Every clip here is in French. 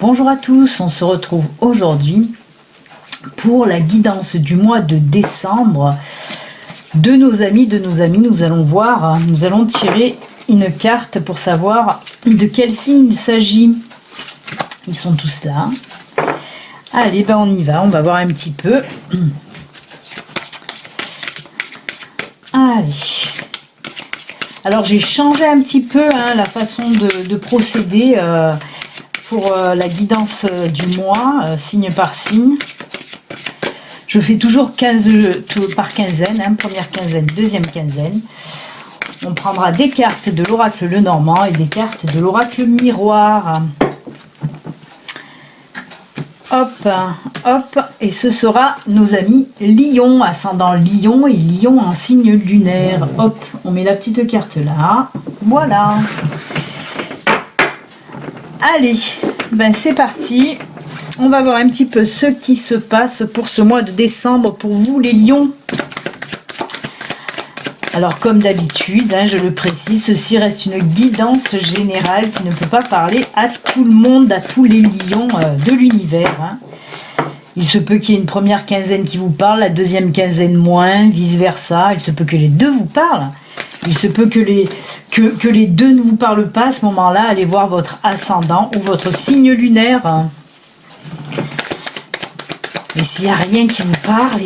Bonjour à tous, on se retrouve aujourd'hui pour la guidance du mois de décembre de nos amis. Nous allons voir, nous allons tirer une carte pour savoir de quel signe il s'agit. Ils sont tous là. Allez, ben on y va, on va voir un petit peu. Allez. Alors j'ai changé un petit peu la façon de procéder pour la guidance du mois, signe par signe. Je fais toujours 15 par quinzaine, première quinzaine, deuxième quinzaine. On prendra des cartes de l'oracle Lenormand et des cartes de l'oracle Miroir. Hop, hop, et ce sera nos amis Lion, ascendant Lion et Lion en signe lunaire. Hop, on met la petite carte là. Voilà. Allez, ben c'est parti. On va voir un petit peu ce qui se passe pour ce mois de décembre pour vous les lions. Alors comme d'habitude, je le précise, ceci reste une guidance générale qui ne peut pas parler à tout le monde, à tous les lions de l'univers. Il se peut qu'il y ait une première quinzaine qui vous parle, la deuxième quinzaine moins, vice versa. Il se peut que les deux vous parlent. Il se peut que les deux ne vous parlent pas. À ce moment-là, allez voir votre ascendant ou votre signe lunaire. Et s'il n'y a rien qui vous parle,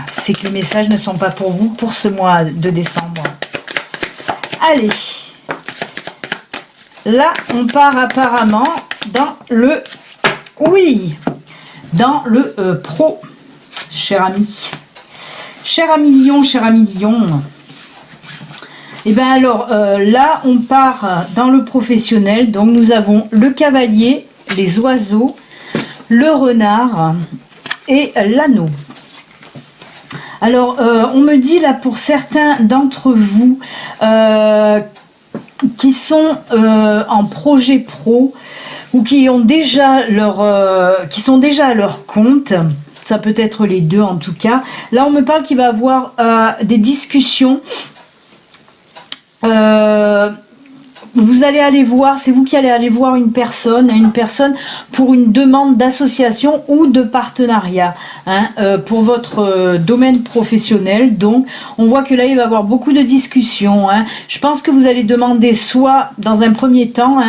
c'est que les messages ne sont pas pour vous pour ce mois de décembre. Allez. Là, on part apparemment dans le... Oui, dans le pro, cher ami. Cher ami Lion, cher ami Lion. Et bien alors, là, on part dans le professionnel. Donc, nous avons le cavalier, les oiseaux, le renard et l'anneau. Alors, on me dit là pour certains d'entre vous qui sont en projet pro ou qui ont déjà qui sont déjà à leur compte, ça peut être les deux en tout cas. Là, on me parle qu'il va y avoir des discussions. Vous allez aller voir, c'est vous qui allez aller voir une personne pour une demande d'association ou de partenariat pour votre domaine professionnel. Donc, on voit que là, il va y avoir beaucoup de discussions. Je pense que vous allez demander soit, dans un premier temps,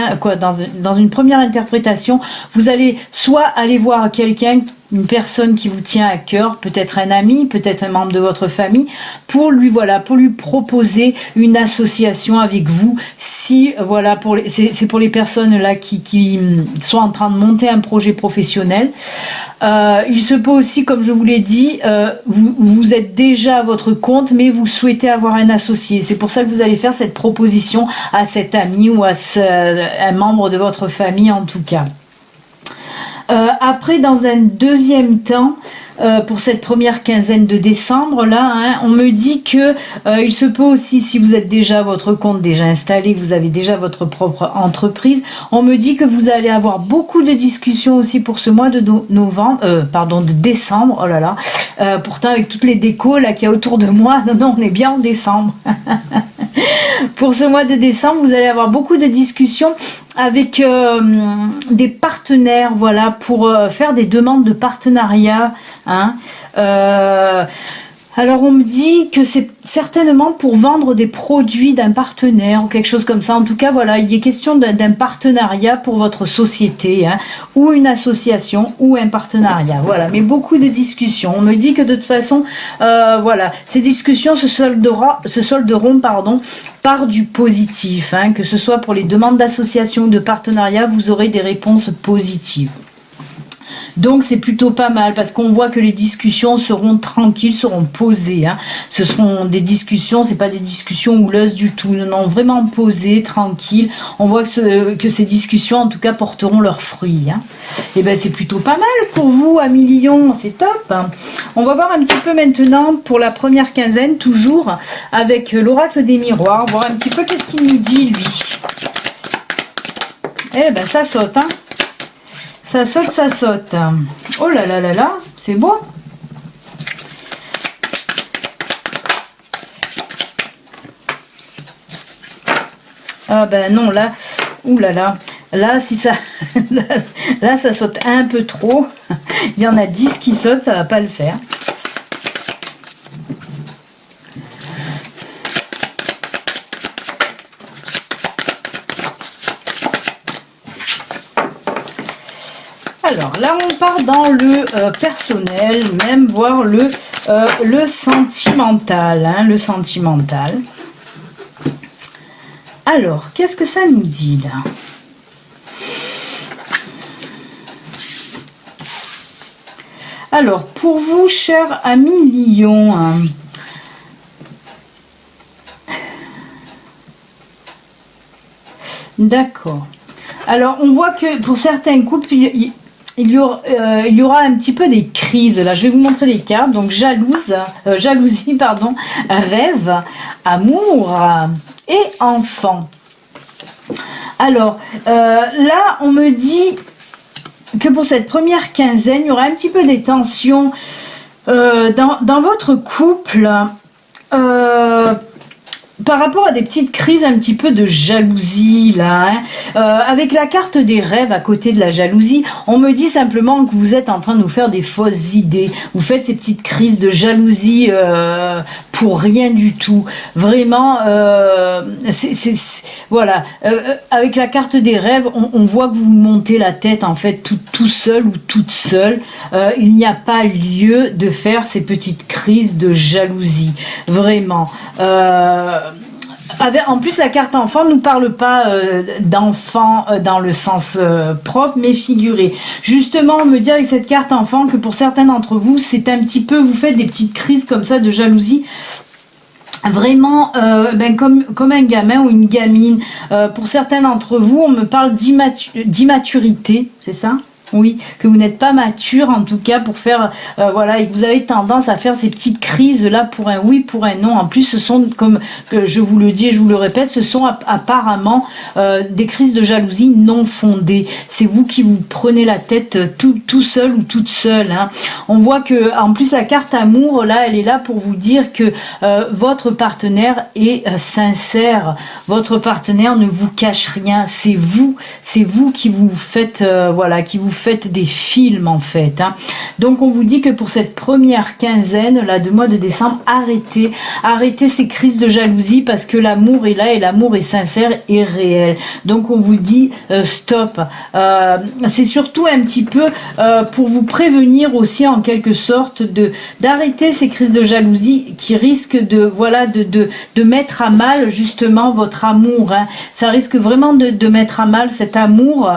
dans une première interprétation, vous allez soit aller voir quelqu'un, une personne qui vous tient à cœur, peut-être un ami, peut-être un membre de votre famille, pour lui proposer une association avec vous. Si c'est pour les personnes là qui sont en train de monter un projet professionnel. Il se peut aussi, comme je vous l'ai dit, vous êtes déjà à votre compte, mais vous souhaitez avoir un associé. C'est pour ça que vous allez faire cette proposition à cet ami ou à un membre de votre famille en tout cas. Après, dans un deuxième temps, pour cette première quinzaine de décembre, là, on me dit que il se peut aussi, si vous êtes déjà à votre compte, déjà installé, que vous avez déjà votre propre entreprise, on me dit que vous allez avoir beaucoup de discussions aussi pour ce mois de de décembre. Oh là là, pourtant avec toutes les décos là qu'il y a autour de moi, non, on est bien en décembre. Pour ce mois de décembre, vous allez avoir beaucoup de discussions avec des partenaires, pour faire des demandes de partenariat. Alors on me dit que c'est certainement pour vendre des produits d'un partenaire ou quelque chose comme ça. En tout cas, il est question d'un partenariat pour votre société, ou une association ou un partenariat. Voilà, mais beaucoup de discussions. On me dit que de toute façon, ces discussions se solderont par du positif, que ce soit pour les demandes d'association ou de partenariat, vous aurez des réponses positives. Donc c'est plutôt pas mal parce qu'on voit que les discussions seront tranquilles, seront posées. Ce seront des discussions, c'est pas des discussions houleuses du tout. Non, vraiment posées, tranquilles. On voit que ces discussions en tout cas porteront leurs fruits. Et ben c'est plutôt pas mal pour vous, amis Lion, c'est top. On va voir un petit peu maintenant pour la première quinzaine, toujours avec l'oracle des miroirs, voir un petit peu qu'est-ce qu'il nous dit lui. Eh ben ça saute, Ça saute, ça saute. Oh là là là là, c'est beau. Ah ben non, là, oulala, Là, si ça, là, ça saute un peu trop. Il y en a 10 qui sautent, ça va pas le faire. Alors là, on part dans le personnel, même voire le sentimental, hein, le sentimental. Alors, qu'est-ce que ça nous dit là? Alors, pour vous, cher ami Lion, hein, d'accord. Alors, on voit que pour certains couples, il y aura un petit peu des crises. Là, je vais vous montrer les cartes. Donc, jalousie, pardon, rêve, amour et enfant. Alors, là, on me dit que pour cette première quinzaine, il y aura un petit peu des tensions dans votre couple. Par rapport à des petites crises un petit peu de jalousie là, hein. Avec la carte des rêves à côté de la jalousie, on me dit simplement que vous êtes en train de nous faire des fausses idées. Vous faites ces petites crises de jalousie pour rien du tout. Vraiment, voilà. Avec la carte des rêves, on voit que vous montez la tête en fait tout seul ou toute seule. Il n'y a pas lieu de faire ces petites crises de jalousie. Vraiment. En plus, la carte enfant ne nous parle pas d'enfant dans le sens propre, mais figuré. Justement, on me dit avec cette carte enfant que pour certains d'entre vous, c'est un petit peu, vous faites des petites crises comme ça de jalousie. Vraiment comme un gamin ou une gamine. Pour certains d'entre vous, on me parle d'immaturité, c'est ça ? Oui, que vous n'êtes pas mature en tout cas pour faire, voilà, et que vous avez tendance à faire ces petites crises là pour un oui, pour un non. En plus, ce sont, comme que je vous le dis et je vous le répète, ce sont apparemment des crises de jalousie non fondées. C'est vous qui vous prenez la tête tout seul ou toute seule. Hein. On voit que, en plus, la carte amour, là, elle est là pour vous dire que votre partenaire est sincère. Votre partenaire ne vous cache rien. C'est vous qui vous faites, voilà, qui vous faites des films en fait. Hein. Donc on vous dit que pour cette première quinzaine là de mois de décembre, arrêtez ces crises de jalousie parce que l'amour est là et l'amour est sincère et réel. Donc on vous dit stop. C'est surtout un petit peu pour vous prévenir aussi en quelque sorte d'arrêter ces crises de jalousie qui risquent de mettre à mal justement votre amour. Hein. Ça risque vraiment de mettre à mal cet amour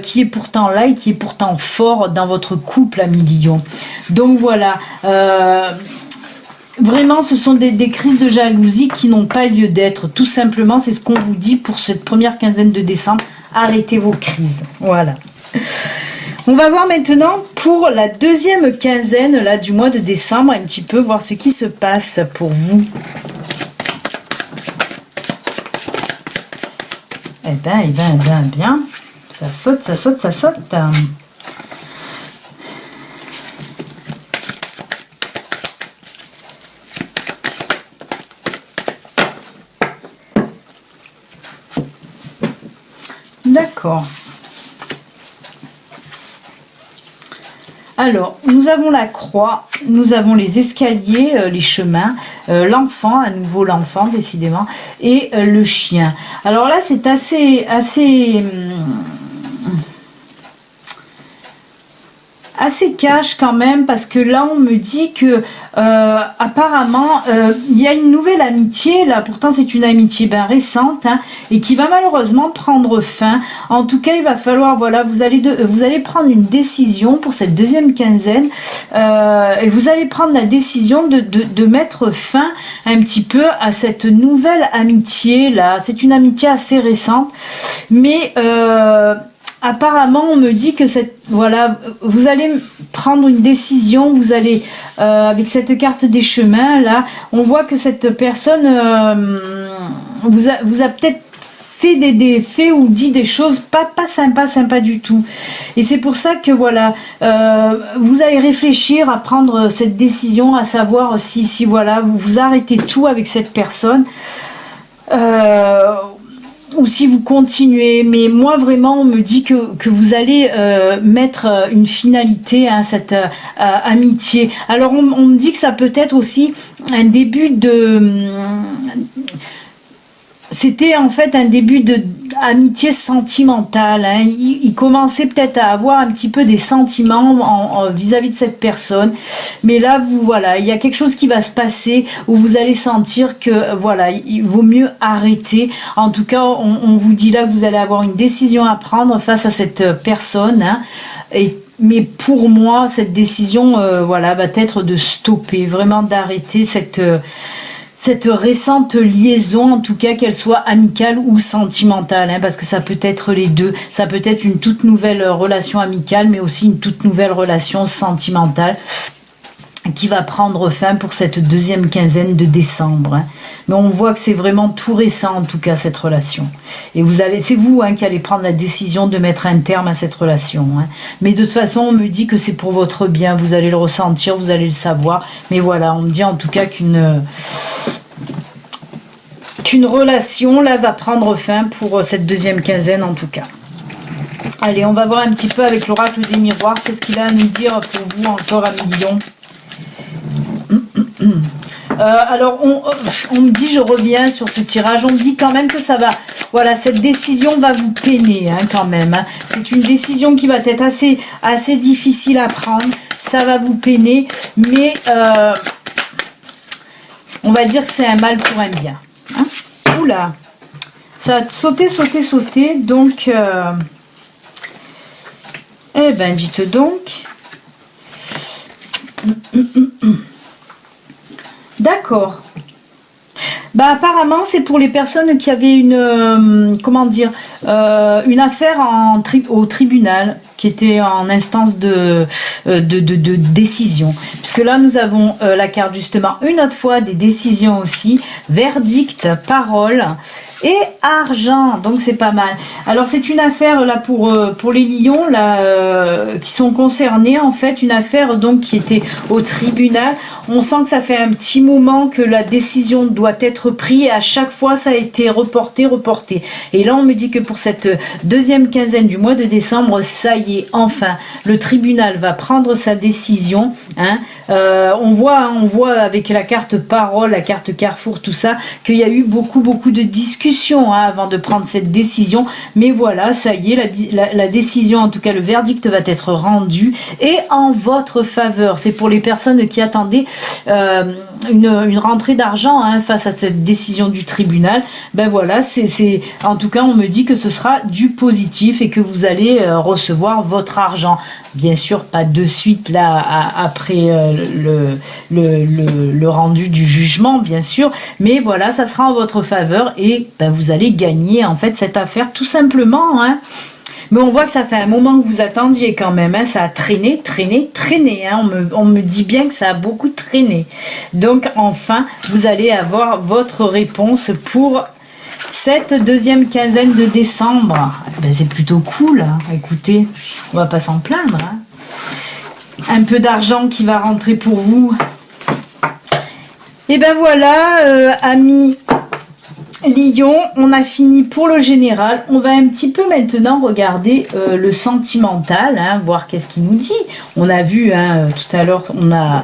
qui est pourtant là et qui est pourtant fort dans votre couple, ami Lion. Donc voilà, vraiment ce sont des crises de jalousie qui n'ont pas lieu d'être. Tout simplement, c'est ce qu'on vous dit pour cette première quinzaine de décembre. Arrêtez vos crises. Voilà. On va voir maintenant pour la deuxième quinzaine là, du mois de décembre, un petit peu voir ce qui se passe pour vous. Eh bien. Ça saute. D'accord. Alors, nous avons la croix, nous avons les escaliers, les chemins, l'enfant, à nouveau l'enfant décidément, et le chien. Alors là, c'est assez cash quand même parce que là on me dit que apparemment il y a une nouvelle amitié là, pourtant c'est une amitié récente hein, et qui va malheureusement prendre fin. En tout cas il va falloir, voilà, vous allez prendre une décision pour cette deuxième quinzaine et vous allez prendre la décision de mettre fin un petit peu à cette nouvelle amitié là. C'est une amitié assez récente mais apparemment, on me dit que vous allez prendre une décision, vous allez, avec cette carte des chemins, là, on voit que cette personne vous a peut-être fait des faits ou dit des choses pas sympa du tout. Et c'est pour ça que, voilà, vous allez réfléchir à prendre cette décision, à savoir si voilà, vous arrêtez tout avec cette personne. ou si vous continuez, mais moi vraiment on me dit que vous allez mettre une finalité à cette amitié. Alors on me dit que ça peut être aussi un début de... C'était en fait un début de amitié sentimentale. Hein. Il commençait peut-être à avoir un petit peu des sentiments vis-à-vis de cette personne. Mais là, voilà, il y a quelque chose qui va se passer où vous allez sentir que voilà, il vaut mieux arrêter. En tout cas, on vous dit là que vous allez avoir une décision à prendre face à cette personne. Hein. Mais pour moi, cette décision, voilà, va être de stopper, vraiment d'arrêter cette récente liaison, en tout cas qu'elle soit amicale ou sentimentale, hein, parce que ça peut être les deux. Ça peut être une toute nouvelle relation amicale, mais aussi une toute nouvelle relation sentimentale qui va prendre fin pour cette deuxième quinzaine de décembre. Hein. Mais on voit que c'est vraiment tout récent, en tout cas, cette relation. Et c'est vous qui allez prendre la décision de mettre un terme à cette relation. Hein. Mais de toute façon, on me dit que c'est pour votre bien. Vous allez le ressentir, vous allez le savoir. Mais voilà, on me dit en tout cas qu'une relation là va prendre fin pour cette deuxième quinzaine en tout cas. Allez, on va voir un petit peu avec l'oracle des miroirs, qu'est-ce qu'il a à nous dire pour vous encore à Lion. Alors on me dit, je reviens sur ce tirage, on me dit quand même que ça va, voilà, cette décision va vous peiner hein, quand même. Hein. C'est une décision qui va être assez difficile à prendre, ça va vous peiner, mais on va dire que c'est un mal pour un bien. Hein. Oula, ça a sauté, donc eh ben dites donc. D'accord. Bah apparemment c'est pour les personnes qui avaient une une affaire au tribunal, qui était en instance de décision. Puisque là, nous avons la carte justement, une autre fois, des décisions aussi, verdict, parole et argent. Donc, c'est pas mal. Alors, c'est une affaire là pour les lions là, qui sont concernés. En fait, une affaire donc qui était au tribunal. On sent que ça fait un petit moment que la décision doit être prise et à chaque fois, ça a été reporté. Et là, on me dit que pour cette deuxième quinzaine du mois de décembre, ça y est, enfin, le tribunal va prendre sa décision. Hein. On voit avec la carte parole, la carte carrefour, tout ça, qu'il y a eu beaucoup de discussions hein, avant de prendre cette décision. Mais voilà, ça y est, la décision, en tout cas le verdict va être rendu et en votre faveur. C'est pour les personnes qui attendaient une rentrée d'argent hein, face à cette décision du tribunal. Ben voilà, c'est en tout cas on me dit que ce sera du positif et que vous allez recevoir votre argent. Bien sûr, pas de suite là après le rendu du jugement, bien sûr, mais voilà, ça sera en votre faveur et ben, vous allez gagner en fait cette affaire tout simplement. Hein. Mais on voit que ça fait un moment que vous attendiez quand même. Hein. Ça a traîné. Hein. On me dit bien que ça a beaucoup traîné. Donc enfin, vous allez avoir votre réponse pour cette deuxième quinzaine de décembre. Ben, c'est plutôt cool. Hein. Écoutez, on va pas s'en plaindre. Hein. Un peu d'argent qui va rentrer pour vous. Et ben voilà, amis Lion, on a fini pour le général. On va un petit peu maintenant regarder le sentimental, hein, voir qu'est-ce qu'il nous dit. On a vu hein, tout à l'heure, on a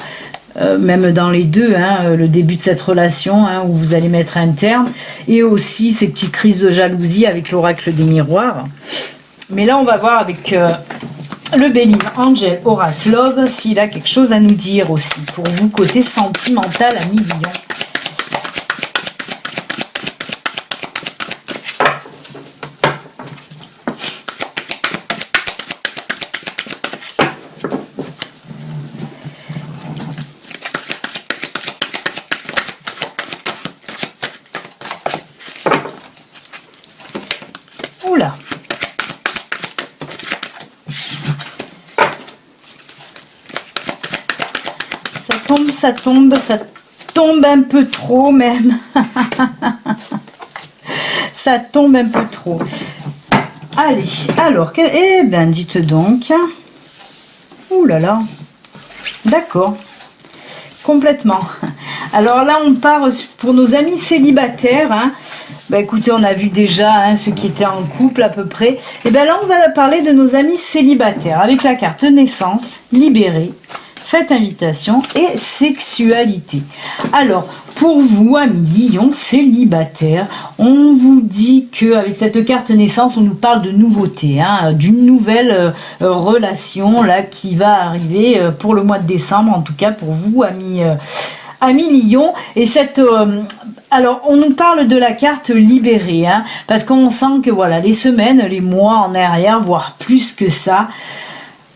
même dans les deux, hein, le début de cette relation hein, où vous allez mettre un terme, et aussi ces petites crises de jalousie avec l'oracle des miroirs. Mais là, on va voir avec le Béline Angel Oracle Love s'il a quelque chose à nous dire aussi pour vous côté sentimental, ami Lion. Oula. Ça tombe un peu trop même. Ça tombe un peu trop. Allez, alors, eh ben dites donc. Ouh là là. D'accord. Complètement. Alors là, on part pour nos amis célibataires. Hein. Bah écoutez, on a vu déjà hein, ceux qui étaient en couple à peu près. Et bien là, on va parler de nos amis célibataires avec la carte naissance, libérée, fête invitation et sexualité. Alors, pour vous, amis Lion célibataires, on vous dit qu'avec cette carte naissance, on nous parle de nouveauté, hein, d'une nouvelle relation là qui va arriver pour le mois de décembre, en tout cas pour vous, amis Lion. Et cette alors on nous parle de la carte libérée, hein, parce qu'on sent que voilà, les semaines, les mois en arrière, voire plus que ça,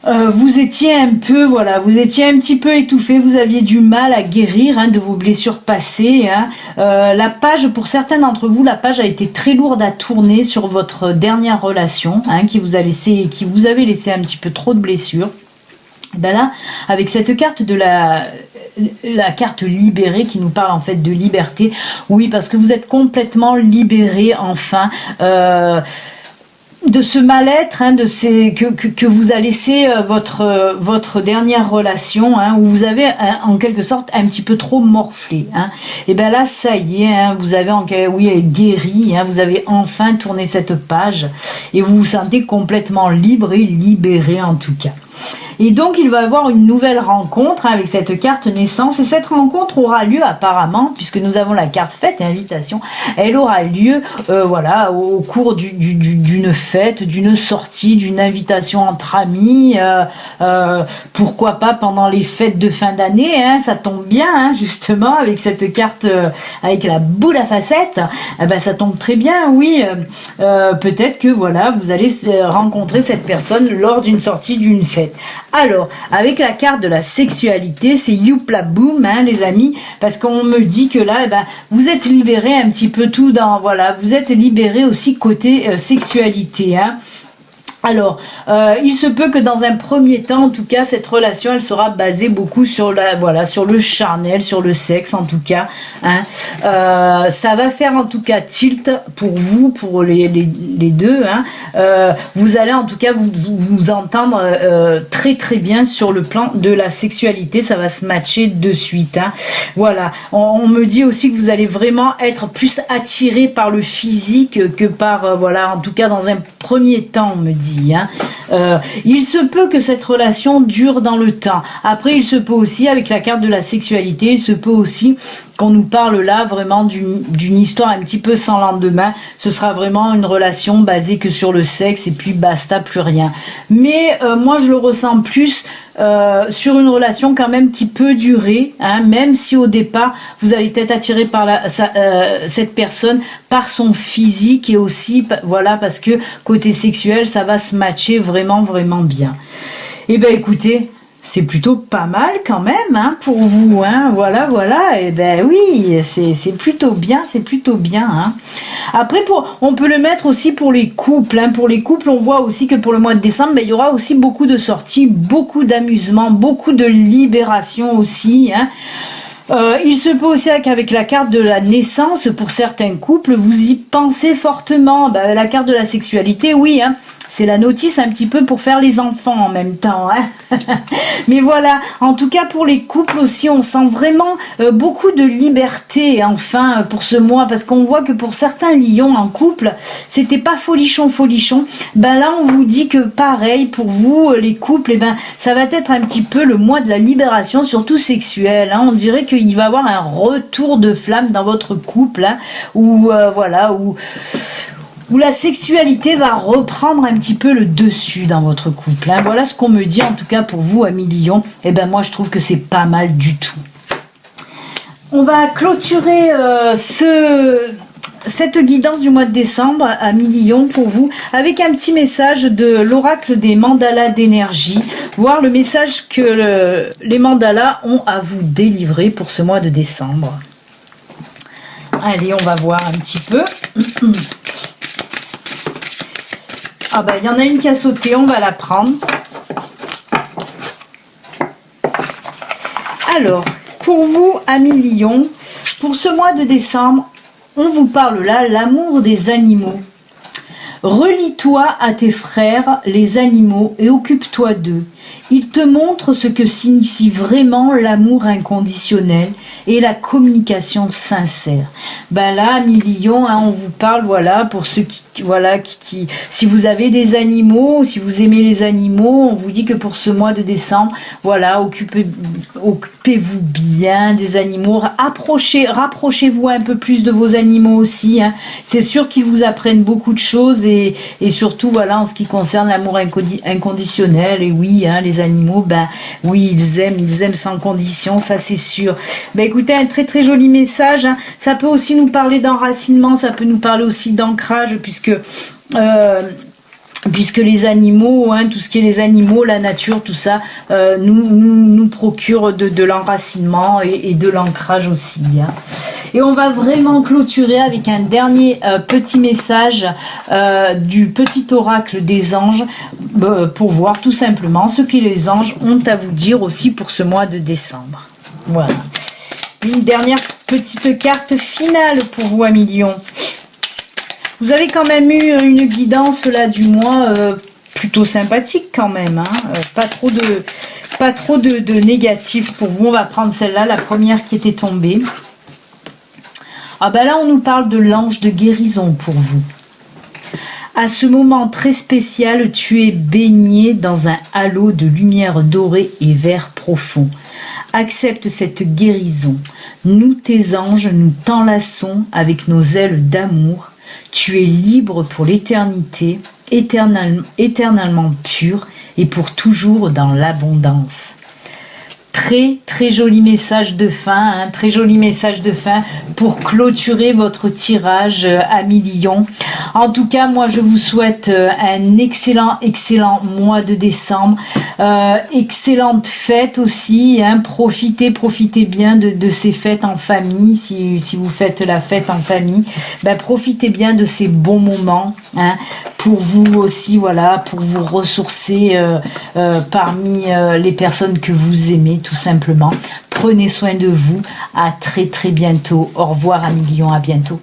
vous étiez un peu, voilà, vous étiez un petit peu étouffé, vous aviez du mal à guérir hein, de vos blessures passées. Hein. La page, pour certains d'entre vous, la page a été très lourde à tourner sur votre dernière relation, hein, qui vous avait laissé un petit peu trop de blessures. Ben là, avec cette carte de la carte libérée qui nous parle en fait de liberté, oui, parce que vous êtes complètement libéré enfin. De ce mal-être, hein, que vous a laissé votre dernière relation, hein, où vous avez en quelque sorte un petit peu trop morflé. Hein. Et bien là, ça y est, hein, vous avez guéri, hein, vous avez enfin tourné cette page et vous vous sentez complètement libre et libéré en tout cas. Et donc, il va y avoir une nouvelle rencontre avec cette carte naissance. Et cette rencontre aura lieu apparemment, puisque nous avons la carte fête et invitation, elle aura lieu voilà, au cours d'une fête, d'une sortie, d'une invitation entre amis. Pourquoi pas pendant les fêtes de fin d'année, hein, ça tombe bien, hein, justement, avec cette carte, avec la boule à facettes. Ben, ça tombe très bien, oui. Peut-être que voilà, vous allez rencontrer cette personne lors d'une sortie d'une fête. Alors, avec la carte de la sexualité, c'est youpla boum, hein, les amis, parce qu'on me dit que là, vous êtes libérés un petit peu tout dans, voilà, vous êtes libérés aussi côté sexualité, hein. Alors, il se peut que dans un premier temps, en tout cas, cette relation, elle sera basée beaucoup sur sur le charnel, sur le sexe, en tout cas. Hein. Ça va faire en tout cas tilt pour vous, pour les deux. Hein. Vous allez en tout cas vous entendre très très bien sur le plan de la sexualité. Ça va se matcher de suite. Hein. Voilà. On me dit aussi que vous allez vraiment être plus attiré par le physique que par voilà. En tout cas, dans un premier temps, on me dit. Hein. Il se peut que cette relation dure dans le temps. Après, il se peut aussi, avec la carte de la sexualité, il se peut aussi qu'on nous parle là vraiment d'une histoire un petit peu sans lendemain. Ce sera vraiment une relation basée que sur le sexe et puis basta, plus rien. Mais moi, je le ressens plus sur une relation quand même qui peut durer, hein, même si au départ vous allez être attiré par cette personne par son physique et aussi voilà parce que côté sexuel ça va se matcher vraiment vraiment bien. Et ben écoutez, c'est plutôt pas mal quand même hein, pour vous, hein, voilà, et ben oui, c'est plutôt bien, hein. Après, on peut le mettre aussi pour les couples, hein. Pour les couples, on voit aussi que pour le mois de décembre, ben, il y aura aussi beaucoup de sorties, beaucoup d'amusement, beaucoup de libération aussi, hein. Il se peut aussi qu'avec la carte de la naissance, pour certains couples, vous y pensez fortement. Ben, la carte de la sexualité, oui, hein, c'est la notice un petit peu pour faire les enfants en même temps. Hein. Mais voilà, en tout cas pour les couples aussi, on sent vraiment beaucoup de liberté, enfin, pour ce mois, parce qu'on voit que pour certains lions en couple, c'était pas folichon. Ben là, on vous dit que pareil, pour vous, les couples, ben, ça va être un petit peu le mois de la libération, surtout sexuelle. Hein. On dirait qu'il va y avoir un retour de flamme dans votre couple, hein, où la sexualité va reprendre un petit peu le dessus dans votre couple. Hein. Voilà ce qu'on me dit en tout cas pour vous, amis Lion. Et ben moi je trouve que c'est pas mal du tout. On va clôturer cette guidance du mois de décembre, amis Lion, pour vous, avec un petit message de l'oracle des mandalas d'énergie, voir le message que les mandalas ont à vous délivrer pour ce mois de décembre. Allez, on va voir un petit peu. Ah ben, il y en a une qui a sauté, on va la prendre. Alors, pour vous, amis Lion, pour ce mois de décembre, on vous parle là, l'amour des animaux. Relie-toi à tes frères, les animaux, et occupe-toi d'eux. Il te montre ce que signifie vraiment l'amour inconditionnel et la communication sincère. Ben là, Lion, hein, on vous parle, voilà, pour ceux qui, si vous avez des animaux, si vous aimez les animaux, on vous dit que pour ce mois de décembre, voilà, occupez-vous bien des animaux, rapprochez-vous un peu plus de vos animaux aussi, hein. C'est sûr qu'ils vous apprennent beaucoup de choses et surtout, voilà, en ce qui concerne l'amour inconditionnel, et oui, hein, les animaux, ben oui, ils aiment sans condition, ça c'est sûr. Ben écoutez, un très très joli message, hein. Ça peut aussi nous parler d'enracinement, ça peut nous parler aussi d'ancrage, puisque les animaux, hein, tout ce qui est les animaux, la nature, tout ça, nous procure de l'enracinement et de l'ancrage aussi, hein. Et on va vraiment clôturer avec un dernier petit message du petit oracle des anges pour voir tout simplement ce que les anges ont à vous dire aussi pour ce mois de décembre. Voilà. Une dernière petite carte finale pour vous, Lion. Vous avez quand même eu une guidance là du mois plutôt sympathique quand même, hein. Pas trop de négatif pour vous. On va prendre celle-là, la première qui était tombée. Ah ben là, on nous parle de l'ange de guérison pour vous. À ce moment très spécial, tu es baigné dans un halo de lumière dorée et vert profond. Accepte cette guérison. Nous, tes anges, nous t'enlaçons avec nos ailes d'amour. Tu es libre pour l'éternité, éternellement pur et pour toujours dans l'abondance. Très très joli message de fin, hein, très joli message de fin pour clôturer votre tirage à Lion. En tout cas, moi je vous souhaite un excellent mois de décembre, excellente fête aussi, hein, profitez bien de ces fêtes en famille, si vous faites la fête en famille, ben, profitez bien de ces bons moments, hein, pour vous aussi, voilà, pour vous ressourcer parmi les personnes que vous aimez, tout simplement. Prenez soin de vous. À très très bientôt. Au revoir, Lion, à bientôt.